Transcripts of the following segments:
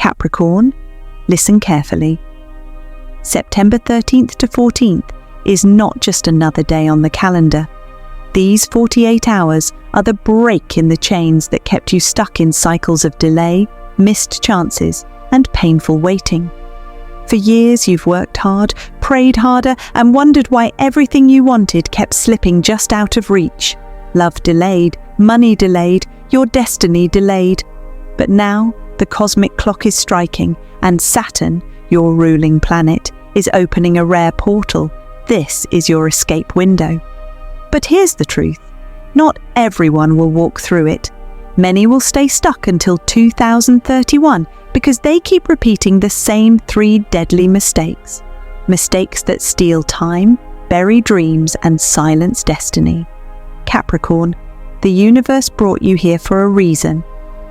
Capricorn, listen carefully. September 13th to 14th is not just another day on the calendar. These 48 hours are the break in the chains that kept you stuck in cycles of delay, missed chances, and painful waiting. For years you've worked hard, prayed harder, and wondered why everything you wanted kept slipping just out of reach. Love delayed, money delayed, your destiny delayed. But now the cosmic clock is striking, and Saturn, your ruling planet, is opening a rare portal. This is your escape window. But here's the truth. Not everyone will walk through it. Many will stay stuck until 2031 because they keep repeating the same 3 deadly mistakes. Mistakes that steal time, bury dreams, and silence destiny. Capricorn, the universe brought you here for a reason.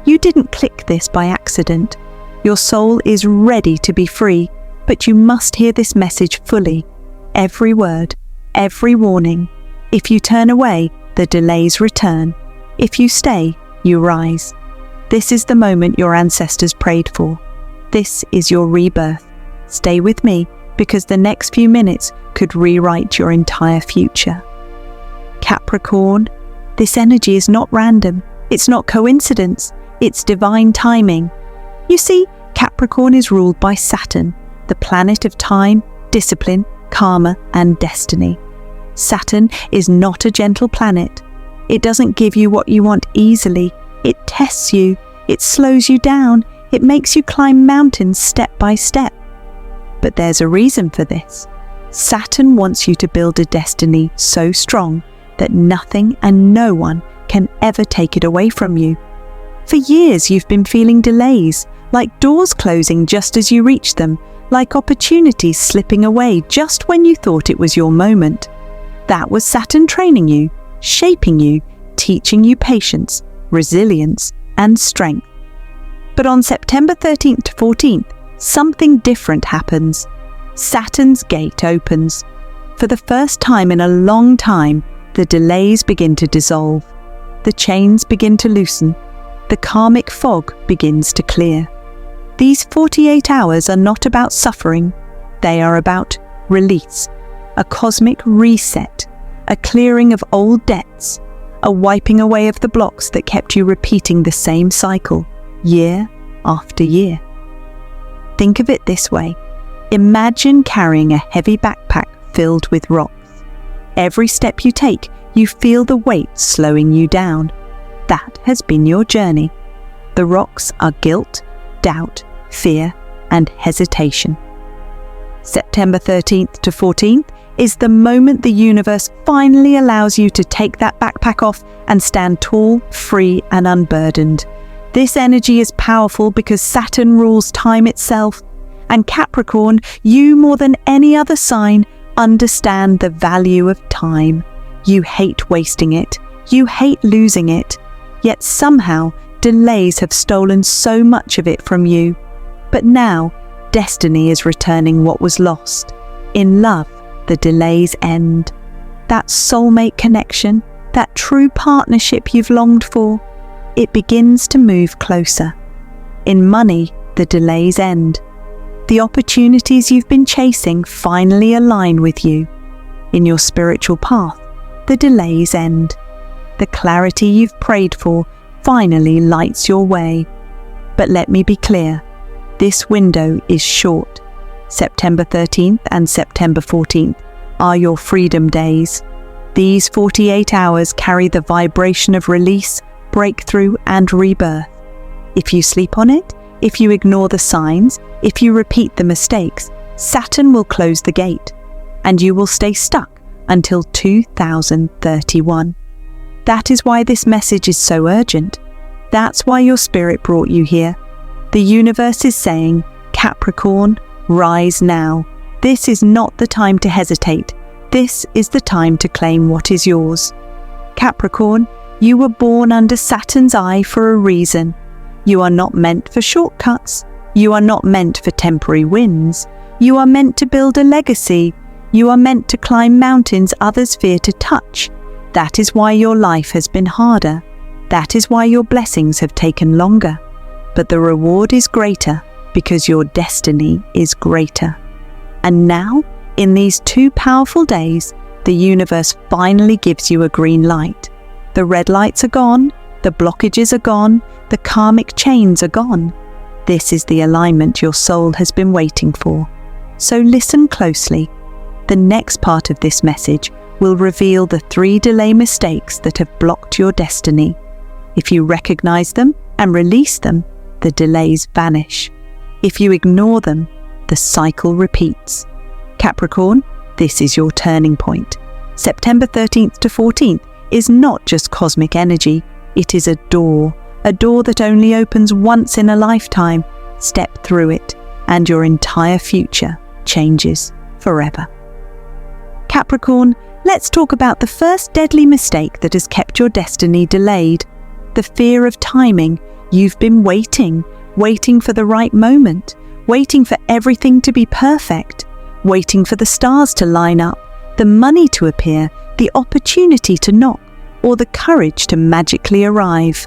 You didn't click this by accident. Your soul is ready to be free, but you must hear this message fully. Every word, every warning. If you turn away, the delays return. If you stay, you rise. This is the moment your ancestors prayed for. This is your rebirth. Stay with me, because the next few minutes could rewrite your entire future. Capricorn, this energy is not random. It's not coincidence. It's divine timing. You see, Capricorn is ruled by Saturn, the planet of time, discipline, karma, and destiny. Saturn is not a gentle planet. It doesn't give you what you want easily. It tests you. It slows you down. It makes you climb mountains step by step. But there's a reason for this. Saturn wants you to build a destiny so strong that nothing and no one can ever take it away from you. For years you've been feeling delays, like doors closing just as you reach them, like opportunities slipping away just when you thought it was your moment. That was Saturn training you, shaping you, teaching you patience, resilience, and strength. But on September 13th to 14th, something different happens. Saturn's gate opens. For the first time in a long time, the delays begin to dissolve. The chains begin to loosen. The karmic fog begins to clear. These 48 hours are not about suffering. They are about release, a cosmic reset, a clearing of old debts, a wiping away of the blocks that kept you repeating the same cycle, year after year. Think of it this way. Imagine carrying a heavy backpack filled with rocks. Every step you take, you feel the weight slowing you down. That has been your journey. The rocks are guilt, doubt, fear, and hesitation. September 13th to 14th is the moment the universe finally allows you to take that backpack off and stand tall, free, and unburdened. This energy is powerful because Saturn rules time itself. And Capricorn, you more than any other sign, understand the value of time. You hate wasting it. You hate losing it. Yet somehow, delays have stolen so much of it from you. But now, destiny is returning what was lost. In love, the delays end. That soulmate connection, that true partnership you've longed for, it begins to move closer. In money, the delays end. The opportunities you've been chasing finally align with you. In your spiritual path, the delays end. The clarity you've prayed for finally lights your way. But let me be clear, this window is short. September 13th and September 14th are your freedom days. These 48 hours carry the vibration of release, breakthrough, and rebirth. If you sleep on it, if you ignore the signs, if you repeat the mistakes, Saturn will close the gate, and you will stay stuck until 2031. That is why this message is so urgent. That's why your spirit brought you here. The universe is saying, Capricorn, rise now. This is not the time to hesitate. This is the time to claim what is yours. Capricorn, you were born under Saturn's eye for a reason. You are not meant for shortcuts. You are not meant for temporary wins. You are meant to build a legacy. You are meant to climb mountains others fear to touch. That is why your life has been harder. That is why your blessings have taken longer. But the reward is greater because your destiny is greater. And now, in these 2 powerful days, the universe finally gives you a green light. The red lights are gone, the blockages are gone, the karmic chains are gone. This is the alignment your soul has been waiting for. So listen closely. The next part of this message will reveal the 3 delay mistakes that have blocked your destiny. If you recognize them and release them, the delays vanish. If you ignore them, the cycle repeats. Capricorn, this is your turning point. September 13th to 14th is not just cosmic energy, it is a door that only opens once in a lifetime. Step through it, and your entire future changes forever. Capricorn, let's talk about the first deadly mistake that has kept your destiny delayed. The fear of timing. You've been waiting for the right moment, waiting for everything to be perfect, waiting for the stars to line up, the money to appear, the opportunity to knock, or the courage to magically arrive.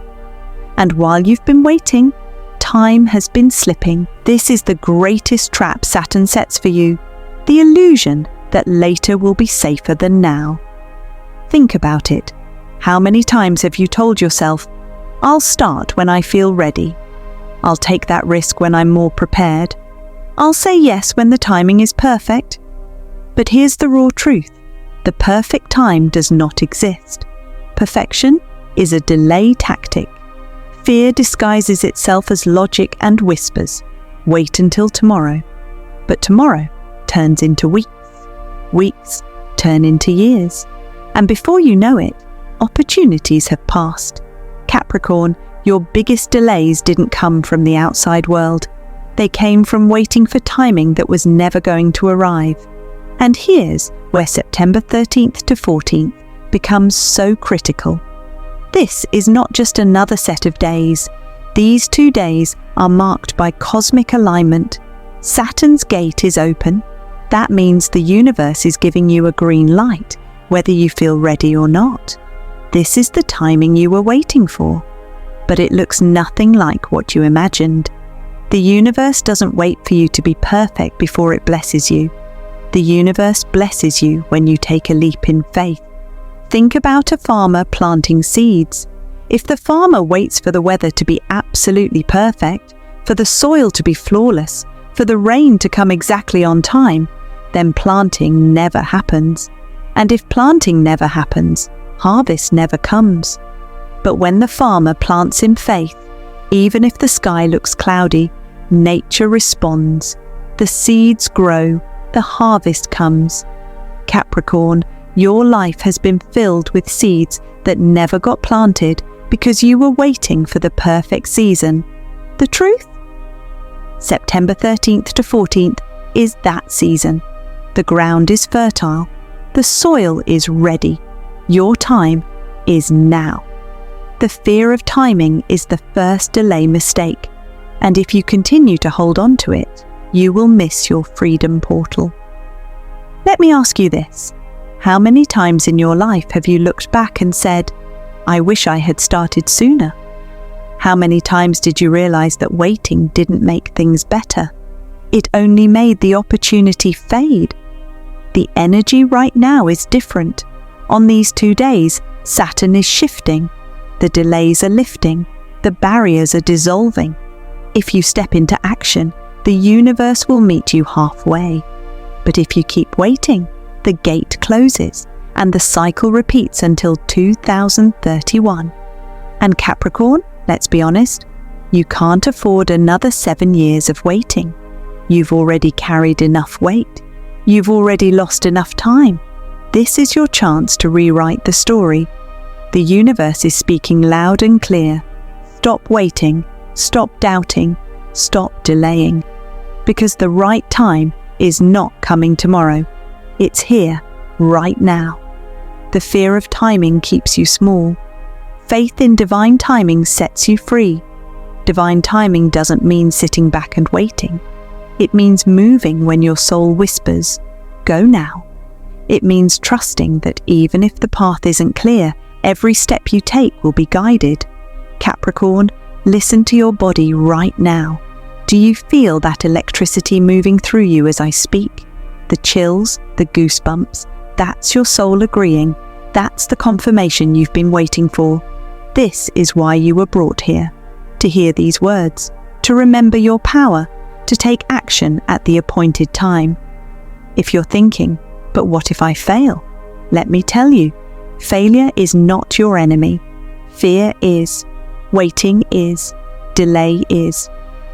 And while you've been waiting, time has been slipping. This is the greatest trap Saturn sets for you, the illusion that later will be safer than now. Think about it. How many times have you told yourself, I'll start when I feel ready. I'll take that risk when I'm more prepared. I'll say yes when the timing is perfect. But here's the raw truth. The perfect time does not exist. Perfection is a delay tactic. Fear disguises itself as logic and whispers, wait until tomorrow. But tomorrow turns into weeks. Weeks turn into years. And before you know it, opportunities have passed. Capricorn, your biggest delays didn't come from the outside world. They came from waiting for timing that was never going to arrive. And here's where September 13th to 14th becomes so critical. This is not just another set of days. These 2 days are marked by cosmic alignment. Saturn's gate is open. That means the universe is giving you a green light, whether you feel ready or not. This is the timing you were waiting for. But it looks nothing like what you imagined. The universe doesn't wait for you to be perfect before it blesses you. The universe blesses you when you take a leap in faith. Think about a farmer planting seeds. If the farmer waits for the weather to be absolutely perfect, for the soil to be flawless, for the rain to come exactly on time, then planting never happens. And if planting never happens, harvest never comes. But when the farmer plants in faith, even if the sky looks cloudy, nature responds. The seeds grow, the harvest comes. Capricorn, your life has been filled with seeds that never got planted because you were waiting for the perfect season. The truth? September 13th to 14th is that season. The ground is fertile. The soil is ready. Your time is now. The fear of timing is the first delay mistake, and if you continue to hold on to it, you will miss your freedom portal. Let me ask you this. How many times in your life have you looked back and said, I wish I had started sooner? How many times did you realize that waiting didn't make things better? It only made the opportunity fade. The energy right now is different. On these 2 days, Saturn is shifting. The delays are lifting. The barriers are dissolving. If you step into action, the universe will meet you halfway. But if you keep waiting, the gate closes and the cycle repeats until 2031. And Capricorn, let's be honest, you can't afford another 7 years of waiting. You've already carried enough weight. You've already lost enough time. This is your chance to rewrite the story. The universe is speaking loud and clear. Stop waiting, stop doubting, stop delaying. Because the right time is not coming tomorrow. It's here, right now. The fear of timing keeps you small. Faith in divine timing sets you free. Divine timing doesn't mean sitting back and waiting. It means moving when your soul whispers, go now. It means trusting that even if the path isn't clear, every step you take will be guided. Capricorn, listen to your body right now. Do you feel that electricity moving through you as I speak? The chills, the goosebumps, that's your soul agreeing. That's the confirmation you've been waiting for. This is why you were brought here. To hear these words, to remember your power, to take action at the appointed time. If you're thinking, but what if I fail? Let me tell you, failure is not your enemy. Fear is. Waiting is. Delay is.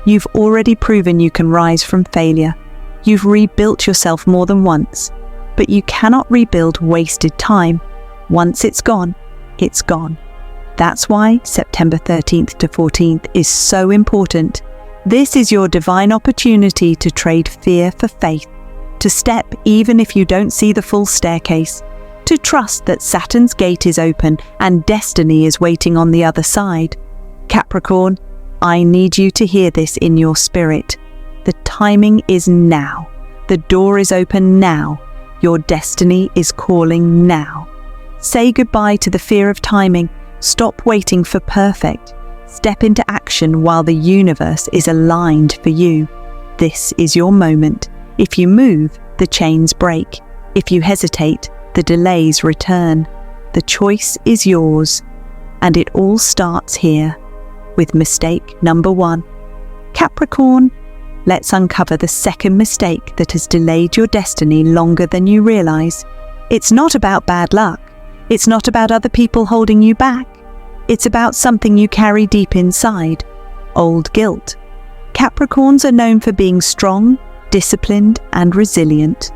You've already proven you can rise from failure. You've rebuilt yourself more than once, but you cannot rebuild wasted time. Once it's gone, it's gone. That's why September 13th to 14th is so important. This is your divine opportunity to trade fear for faith, to step even if you don't see the full staircase, to trust that Saturn's gate is open and destiny is waiting on the other side. Capricorn, I need you to hear this in your spirit. The timing is now. The door is open now. Your destiny is calling now. Say goodbye to the fear of timing. Stop waiting for perfect. Step into action while the universe is aligned for you. This is your moment. If you move, the chains break. If you hesitate, the delays return. The choice is yours. And it all starts here with mistake number 1. Capricorn, let's uncover the second mistake that has delayed your destiny longer than you realize. It's not about bad luck. It's not about other people holding you back. It's about something you carry deep inside, old guilt. Capricorns are known for being strong, disciplined, and resilient.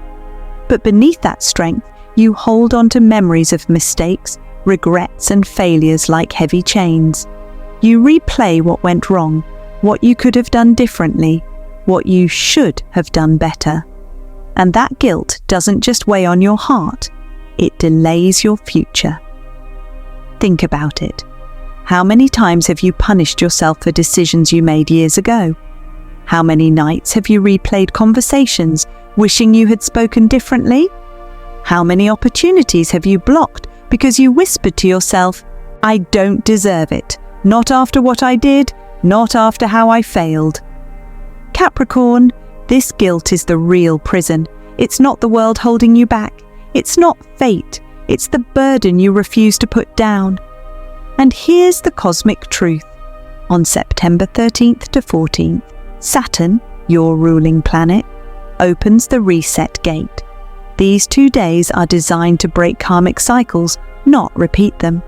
But beneath that strength, you hold on to memories of mistakes, regrets, and failures like heavy chains. You replay what went wrong, what you could have done differently, what you should have done better. And that guilt doesn't just weigh on your heart, it delays your future. Think about it. How many times have you punished yourself for decisions you made years ago? How many nights have you replayed conversations, wishing you had spoken differently? How many opportunities have you blocked because you whispered to yourself, I don't deserve it, not after what I did, not after how I failed? Capricorn, this guilt is the real prison. It's not the world holding you back. It's not fate. It's the burden you refuse to put down. And here's the cosmic truth. On September 13th to 14th, Saturn, your ruling planet, opens the reset gate. These 2 days are designed to break karmic cycles, not repeat them.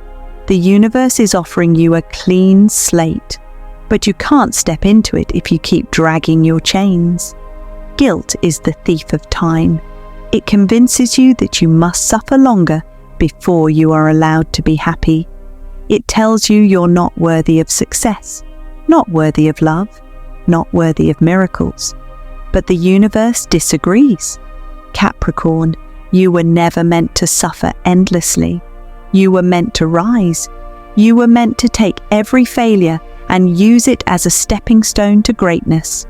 The universe is offering you a clean slate, but you can't step into it if you keep dragging your chains. Guilt is the thief of time. It convinces you that you must suffer longer before you are allowed to be happy. It tells you you're not worthy of success, not worthy of love, not worthy of miracles. But the universe disagrees. Capricorn, you were never meant to suffer endlessly. You were meant to rise. You were meant to take every failure and use it as a stepping stone to greatness.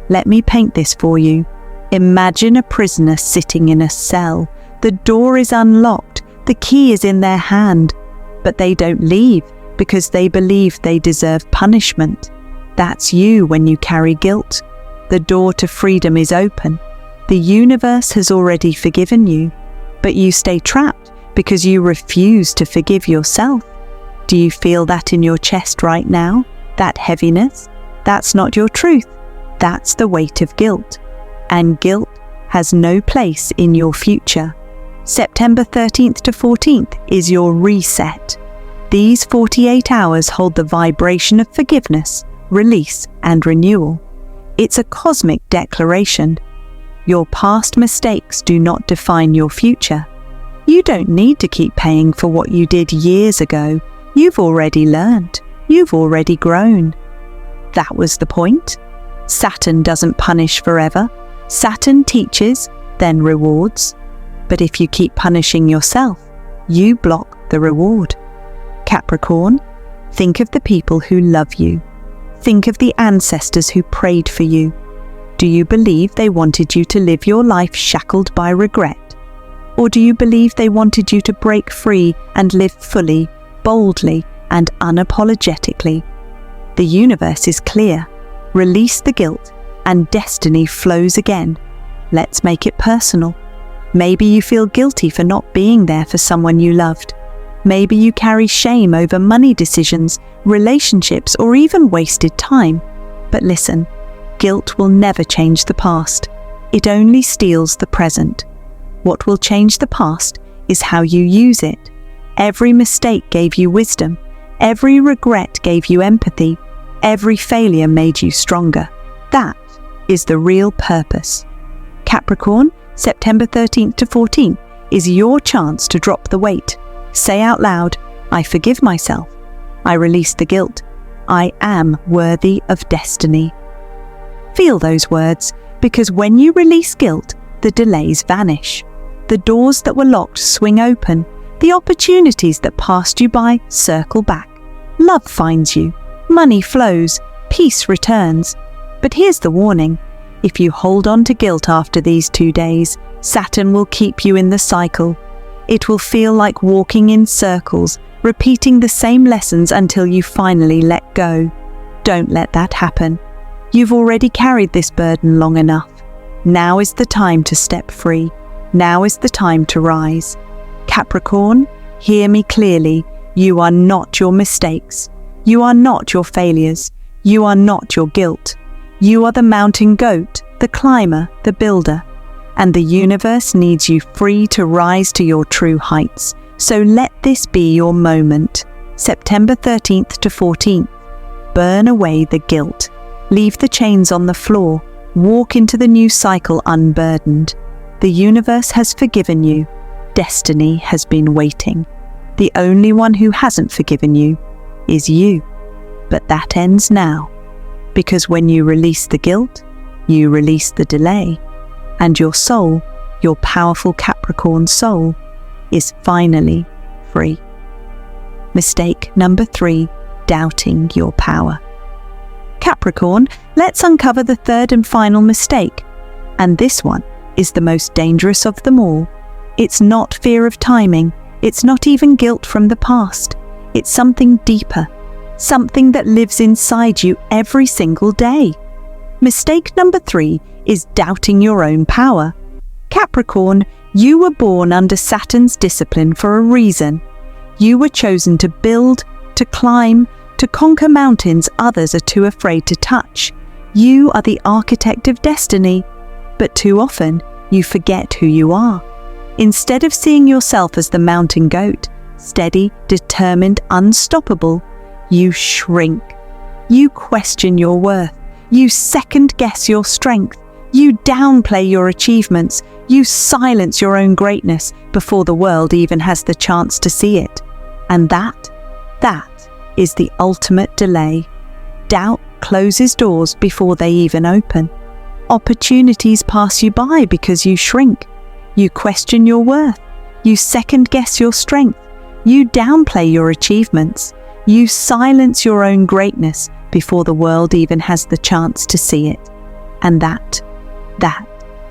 Let me paint this for you. Imagine a prisoner sitting in a cell. The door is unlocked. The key is in their hand. But they don't leave because they believe they deserve punishment. That's you when you carry guilt. The door to freedom is open. The universe has already forgiven you, but you stay trapped because you refuse to forgive yourself. Do you feel that in your chest right now? That heaviness? That's not your truth. That's the weight of guilt. And guilt has no place in your future. September 13th to 14th is your reset. These 48 hours hold the vibration of forgiveness, release, and renewal. It's a cosmic declaration. Your past mistakes do not define your future. You don't need to keep paying for what you did years ago. You've already learned. You've already grown. That was the point. Saturn doesn't punish forever. Saturn teaches, then rewards. But if you keep punishing yourself, you block the reward. Capricorn, think of the people who love you. Think of the ancestors who prayed for you. Do you believe they wanted you to live your life shackled by regret? Or do you believe they wanted you to break free and live fully, boldly, and unapologetically? The universe is clear. Release the guilt and destiny flows again. Let's make it personal. Maybe you feel guilty for not being there for someone you loved. Maybe you carry shame over money decisions, relationships, or even wasted time. But listen, guilt will never change the past. It only steals the present. What will change the past is how you use it. Every mistake gave you wisdom. Every regret gave you empathy. Every failure made you stronger. That is the real purpose. Capricorn, September 13th to 14th is your chance to drop the weight. Say out loud, I forgive myself. I release the guilt. I am worthy of destiny. Feel those words, because when you release guilt, the delays vanish. The doors that were locked swing open. The opportunities that passed you by circle back. Love finds you. Money flows. Peace returns. But here's the warning. If you hold on to guilt after these 2 days, Saturn will keep you in the cycle. It will feel like walking in circles, repeating the same lessons until you finally let go. Don't let that happen. You've already carried this burden long enough. Now is the time to step free. Now is the time to rise. Capricorn, hear me clearly. You are not your mistakes. You are not your failures. You are not your guilt. You are the mountain goat, the climber, the builder. And the universe needs you free to rise to your true heights. So let this be your moment. September 13th to 14th. Burn away the guilt. Leave the chains on the floor. Walk into the new cycle unburdened. The universe has forgiven you. Destiny has been waiting. The only one who hasn't forgiven you is you. But that ends now. Because when you release the guilt, you release the delay. And your soul, your powerful Capricorn soul, is finally free. Mistake number 3, doubting your power. Capricorn, let's uncover the third and final mistake. And this one is the most dangerous of them all. It's not fear of timing. It's not even guilt from the past. It's something deeper, something that lives inside you every single day. Mistake number 3 is doubting your own power. Capricorn, you were born under Saturn's discipline for a reason. You were chosen to build, to climb, to conquer mountains others are too afraid to touch. You are the architect of destiny, but too often you forget who you are. Instead of seeing yourself as the mountain goat, steady, determined, unstoppable, you shrink. You question your worth. You second-guess your strength. You downplay your achievements. You silence your own greatness before the world even has the chance to see it. And that is the ultimate delay. Doubt closes doors before they even open. Opportunities pass you by because you shrink. You question your worth. You second-guess your strength. You downplay your achievements. You silence your own greatness before the world even has the chance to see it. And that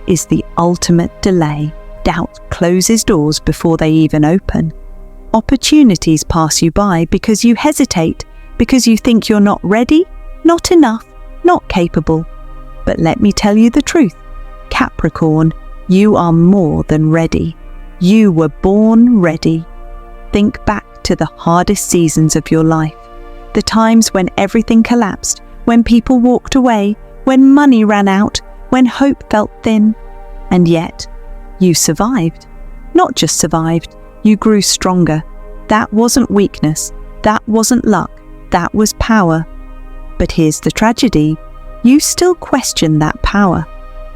is the ultimate delay. Doubt closes doors before they even open. Opportunities pass you by because you hesitate, because you think you're not ready, not enough, not capable. But let me tell you the truth. Capricorn, you are more than ready. You were born ready. Think back to the hardest seasons of your life. The times when everything collapsed, when people walked away, when money ran out, when hope felt thin. And yet, you survived. Not just survived, you grew stronger. That wasn't weakness. That wasn't luck. That was power. But here's the tragedy. You still question that power.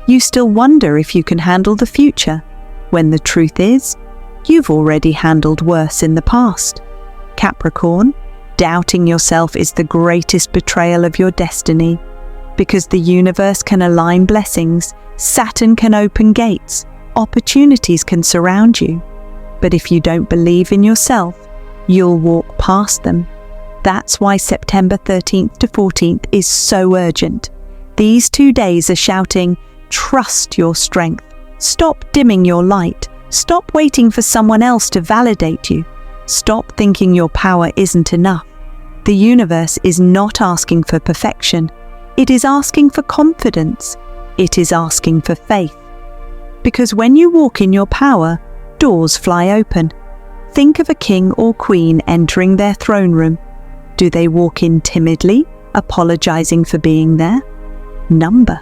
You still wonder if you can handle the future, when the truth is, you've already handled worse in the past. Capricorn, doubting yourself is the greatest betrayal of your destiny. Because the universe can align blessings, Saturn can open gates, opportunities can surround you. But if you don't believe in yourself, you'll walk past them. That's why September 13th to 14th is so urgent. These 2 days are shouting, trust your strength. Stop dimming your light. Stop waiting for someone else to validate you. Stop thinking your power isn't enough. The universe is not asking for perfection. It is asking for confidence. It is asking for faith. Because when you walk in your power, doors fly open. Think of a king or queen entering their throne room. Do they walk in timidly, apologizing for being there? Number.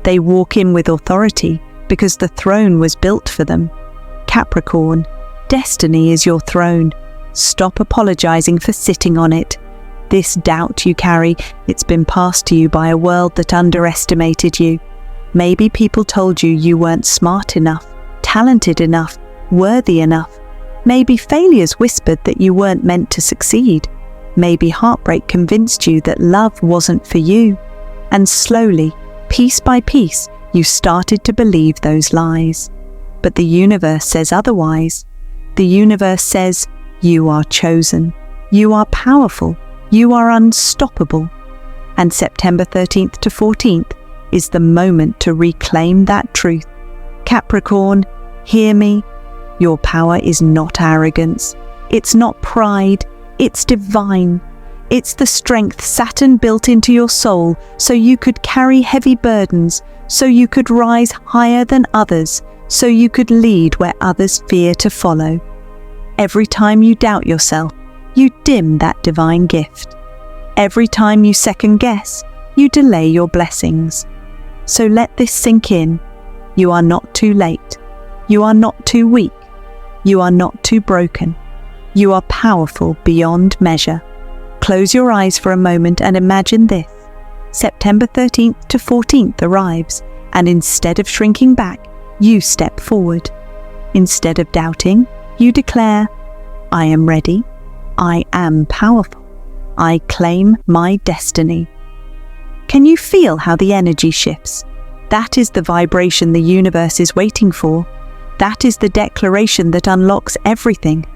They walk in with authority because the throne was built for them. Capricorn, destiny is your throne. Stop apologizing for sitting on it. This doubt you carry, it's been passed to you by a world that underestimated you. Maybe people told you you weren't smart enough, talented enough, worthy enough. Maybe failures whispered that you weren't meant to succeed. Maybe heartbreak convinced you that love wasn't for you. And slowly, piece by piece, you started to believe those lies. But the universe says otherwise. The universe says, you are chosen. You are powerful. You are unstoppable. And September 13th to 14th is the moment to reclaim that truth. Capricorn, hear me. Your power is not arrogance. It's not pride. It's divine. It's the strength Saturn built into your soul so you could carry heavy burdens, so you could rise higher than others, so you could lead where others fear to follow. Every time you doubt yourself, you dim that divine gift. Every time you second guess, you delay your blessings. So let this sink in. You are not too late. You are not too weak. You are not too broken. You are powerful beyond measure. Close your eyes for a moment and imagine this. September 13th to 14th arrives, and instead of shrinking back, you step forward. Instead of doubting, you declare, I am ready. I am powerful. I claim my destiny. Can you feel how the energy shifts? That is the vibration the universe is waiting for. That is the declaration that unlocks everything.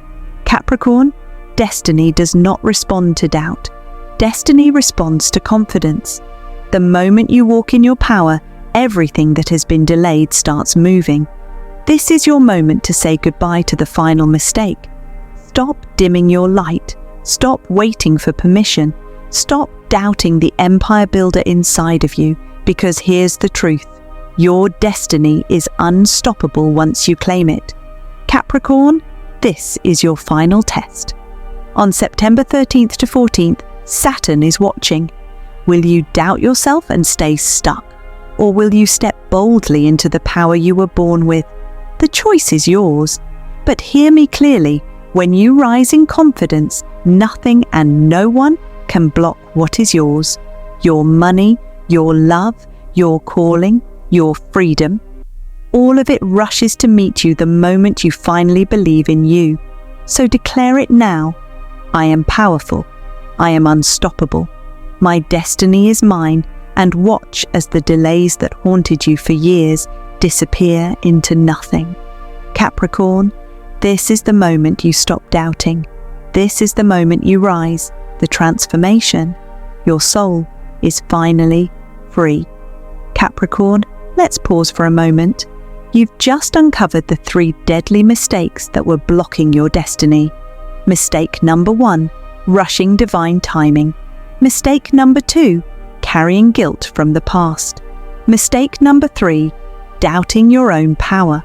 Capricorn, destiny does not respond to doubt. Destiny responds to confidence. The moment you walk in your power, everything that has been delayed starts moving. This is your moment to say goodbye to the final mistake. Stop dimming your light. Stop waiting for permission. Stop doubting the empire builder inside of you, because here's the truth. Your destiny is unstoppable once you claim it. Capricorn, this is your final test. On September 13th to 14th, Saturn is watching. Will you doubt yourself and stay stuck? Or will you step boldly into the power you were born with? The choice is yours. But hear me clearly. When you rise in confidence, nothing and no one can block what is yours. Your money, your love, your calling, your freedom. All of it rushes to meet you the moment you finally believe in you. So declare it now. I am powerful. I am unstoppable. My destiny is mine, and watch as the delays that haunted you for years disappear into nothing. Capricorn, this is the moment you stop doubting. This is the moment you rise, the transformation. Your soul is finally free. Capricorn, let's pause for a moment. You've just uncovered the 3 deadly mistakes that were blocking your destiny. Mistake number 1, rushing divine timing. Mistake number 2, carrying guilt from the past. Mistake number 3, doubting your own power.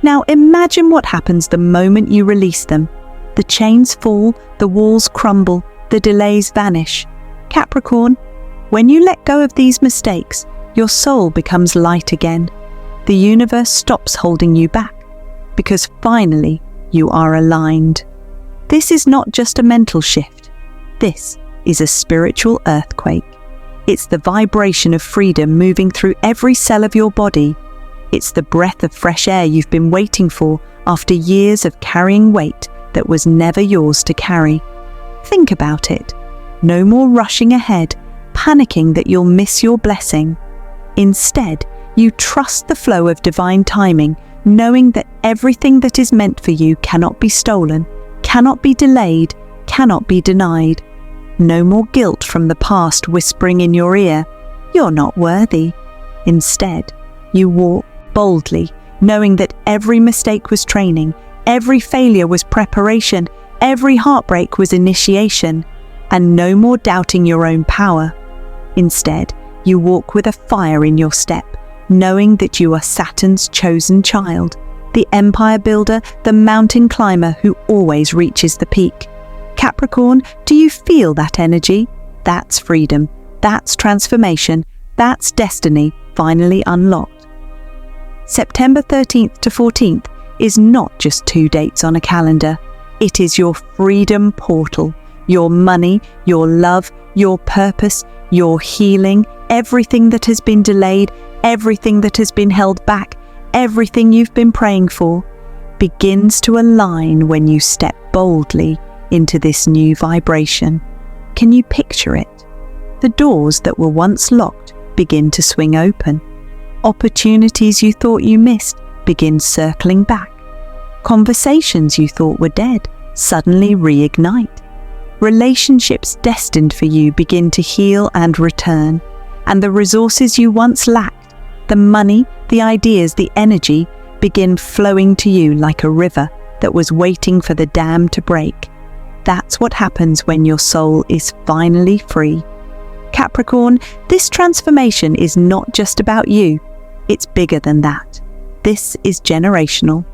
Now imagine what happens the moment you release them. The chains fall, the walls crumble, the delays vanish. Capricorn, when you let go of these mistakes, your soul becomes light again. The universe stops holding you back, because finally you are aligned. This is not just a mental shift. This is a spiritual earthquake. It's the vibration of freedom moving through every cell of your body. It's the breath of fresh air you've been waiting for after years of carrying weight that was never yours to carry. Think about it. No more rushing ahead, panicking that you'll miss your blessing. Instead, you trust the flow of divine timing, knowing that everything that is meant for you cannot be stolen, cannot be delayed, cannot be denied. No more guilt from the past whispering in your ear, "You're not worthy." Instead, you walk boldly, knowing that every mistake was training, every failure was preparation, every heartbreak was initiation, and no more doubting your own power. Instead, You walk with a fire in your step, knowing that you are Saturn's chosen child, the empire builder, the mountain climber who always reaches the peak. Capricorn, do you feel that energy? That's freedom. That's transformation. That's destiny finally unlocked. September 13th to 14th is not just 2 dates on a calendar. It is your freedom portal. Your money, your love, your purpose, your healing, everything that has been delayed, everything that has been held back, everything you've been praying for, begins to align when you step boldly into this new vibration. Can you picture it? The doors that were once locked begin to swing open. Opportunities you thought you missed begin circling back. Conversations you thought were dead suddenly reignite. Relationships destined for you begin to heal and return. And the resources you once lacked, the money, the ideas, the energy, begin flowing to you like a river that was waiting for the dam to break. That's what happens when your soul is finally free. Capricorn, this transformation is not just about you. It's bigger than that. This is generational.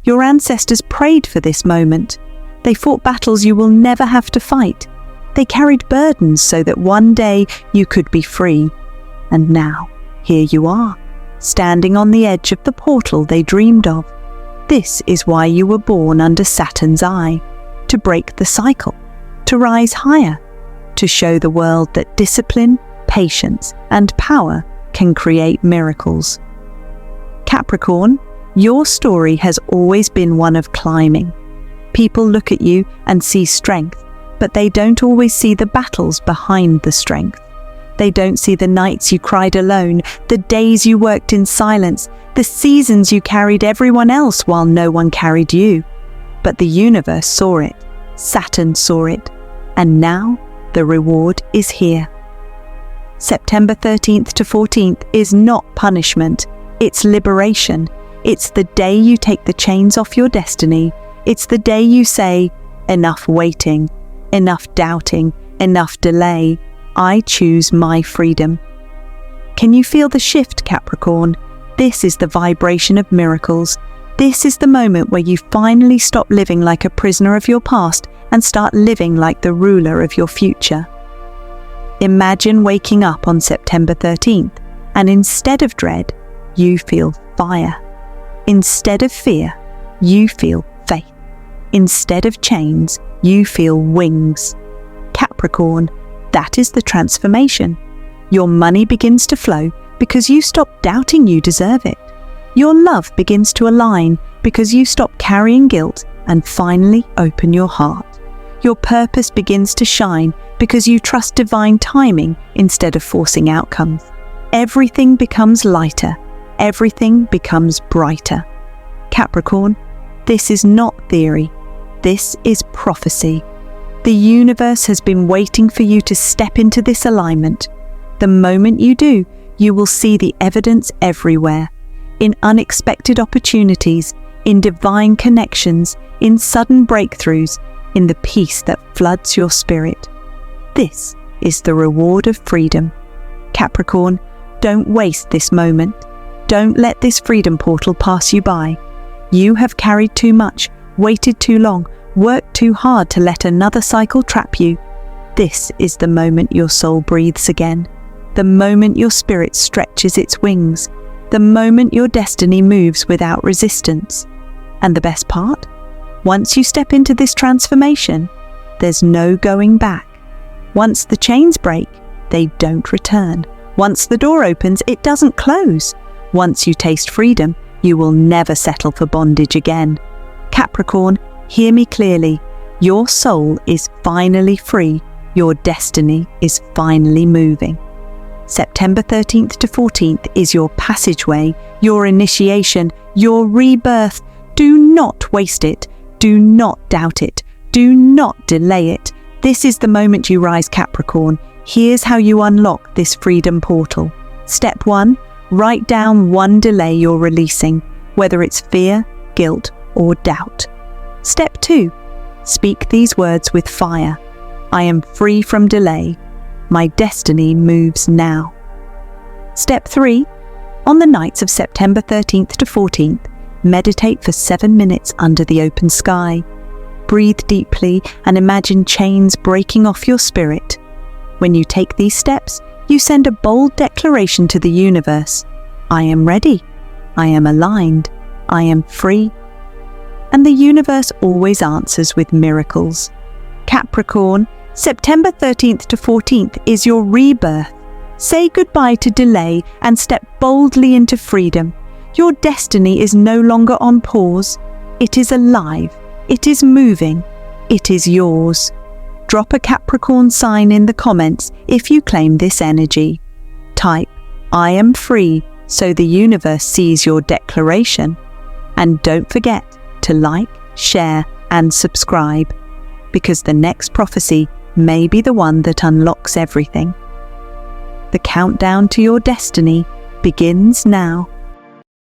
Your ancestors prayed for this moment. They fought battles you will never have to fight. They carried burdens so that one day you could be free. And now, here you are, standing on the edge of the portal they dreamed of. This is why you were born under Saturn's eye, to break the cycle, to rise higher, to show the world that discipline, patience, and power can create miracles. Capricorn, your story has always been one of climbing. People look at you and see strength, but they don't always see the battles behind the strength. They don't see the nights you cried alone, the days you worked in silence, the seasons you carried everyone else while no one carried you. But the universe saw it, Saturn saw it, and now the reward is here. September 13th to 14th is not punishment, it's liberation. It's the day you take the chains off your destiny. It's the day you say, enough waiting, enough doubting, enough delay. I choose my freedom. Can you feel the shift, Capricorn? This is the vibration of miracles. This is the moment where you finally stop living like a prisoner of your past and start living like the ruler of your future. Imagine waking up on September 13th, and instead of dread, you feel fire. Instead of fear, you feel faith. Instead of chains, you feel wings. Capricorn, that is the transformation. Your money begins to flow because you stop doubting you deserve it. Your love begins to align because you stop carrying guilt and finally open your heart. Your purpose begins to shine because you trust divine timing instead of forcing outcomes. Everything becomes lighter. Everything becomes brighter. Capricorn, this is not theory. This is prophecy. The universe has been waiting for you to step into this alignment. The moment you do, you will see the evidence everywhere. In unexpected opportunities, in divine connections, in sudden breakthroughs, in the peace that floods your spirit. This is the reward of freedom. Capricorn, don't waste this moment. Don't let this freedom portal pass you by. You have carried too much, waited too long, worked too hard to let another cycle trap you. This is the moment your soul breathes again. The moment your spirit stretches its wings. The moment your destiny moves without resistance. And the best part? Once you step into this transformation, there's no going back. Once the chains break, they don't return. Once the door opens, it doesn't close. Once you taste freedom, you will never settle for bondage again. Capricorn, hear me clearly. Your soul is finally free. Your destiny is finally moving. September 13th to 14th is your passageway, your initiation, your rebirth. Do not waste it. Do not doubt it. Do not delay it. This is the moment you rise, Capricorn. Here's how you unlock this freedom portal. Step 1. Write down one delay you're releasing, whether it's fear, guilt, or doubt. Step 2. Speak these words with fire. I am free from delay. My destiny moves now. Step 3. On the nights of September 13th to 14th, meditate for 7 minutes under the open sky. Breathe deeply and imagine chains breaking off your spirit. When you take these steps, you send a bold declaration to the universe. I am ready. I am aligned. I am free. And the universe always answers with miracles. Capricorn, September 13th to 14th is your rebirth. Say goodbye to delay and step boldly into freedom. Your destiny is no longer on pause. It is alive. It is moving. It is yours. Drop a Capricorn sign in the comments if you claim this energy. Type, I am free, so the universe sees your declaration. And don't forget to like, share, and subscribe, because the next prophecy may be the one that unlocks everything. The countdown to your destiny begins now.